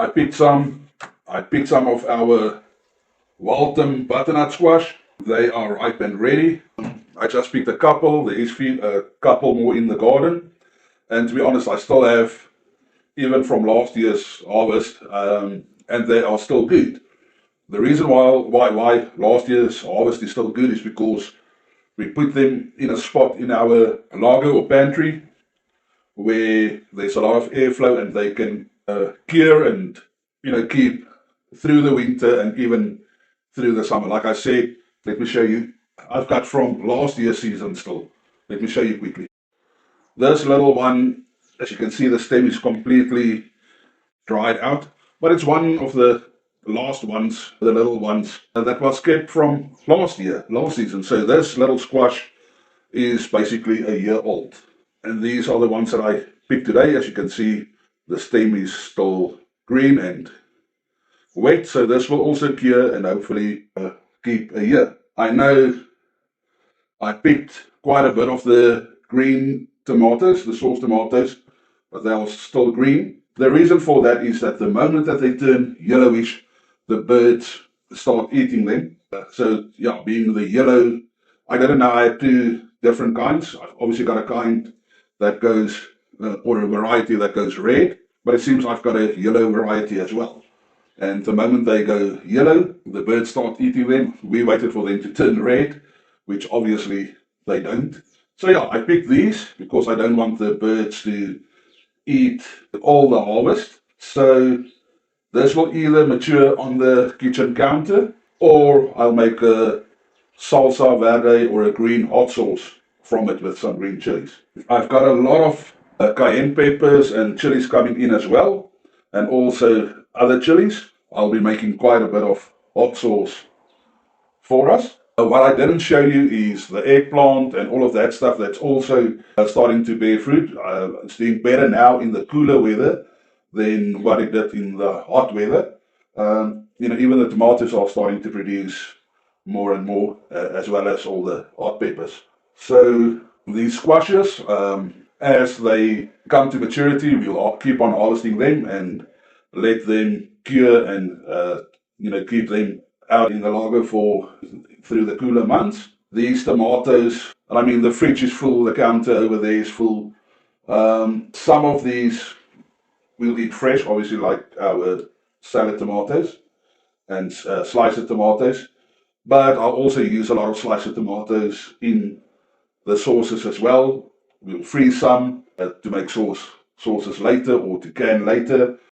I picked some. I picked some of our Waltham butternut squash. They are ripe and ready. I just picked a couple. There is a couple more in the garden. And to be honest, I still have, even from last year's harvest, and they are still good. The reason why last year's harvest is still good is because we put them in a spot in our larder or pantry where there's a lot of airflow and they can cure and keep through the winter and even through the summer. Like I said, let me show you. I've got from last year's season still. Let me show you quickly. This little one, as you can see, the stem is completely dried out, but it's one of the last ones, the little ones that was kept from last season. So this little squash is basically a year old. And these are the ones that I picked today. As you can see, the stem is still green and wet, so this will also cure and hopefully keep a year. I know I picked quite a bit of the green tomatoes, the sauce tomatoes, but they are still green. The reason for that is that the moment that they turn yellowish, the birds start eating them. So yeah, being the yellow, I didn't know I had two different kinds. I've obviously got a kind that goes, or a variety that goes red, but it seems I've got a yellow variety as well. And the moment they go yellow, the birds start eating them. We waited for them to turn red, which obviously they don't. So yeah, I picked these because I don't want the birds to eat all the harvest. So this will either mature on the kitchen counter or I'll make a salsa verde or a green hot sauce from it with some green chilies. I've got a lot of cayenne peppers and chilies coming in as well, and also other chilies. I'll be making quite a bit of hot sauce for us. What I didn't show you is the eggplant and all of that stuff that's also starting to bear fruit. It's doing better now in the cooler weather than what it did in the hot weather. Even the tomatoes are starting to produce more and more, as well as all the hot peppers. So these squashes, as they come to maturity, we'll keep on harvesting them and let them cure and keep them out in the larder through the cooler months. These tomatoes, I mean, the fridge is full, the counter over there is full. Some of these we'll eat fresh, obviously, like our salad tomatoes and sliced tomatoes. But I'll also use a lot of sliced tomatoes in the sauces as well. We'll freeze some to make sauces later or to can later.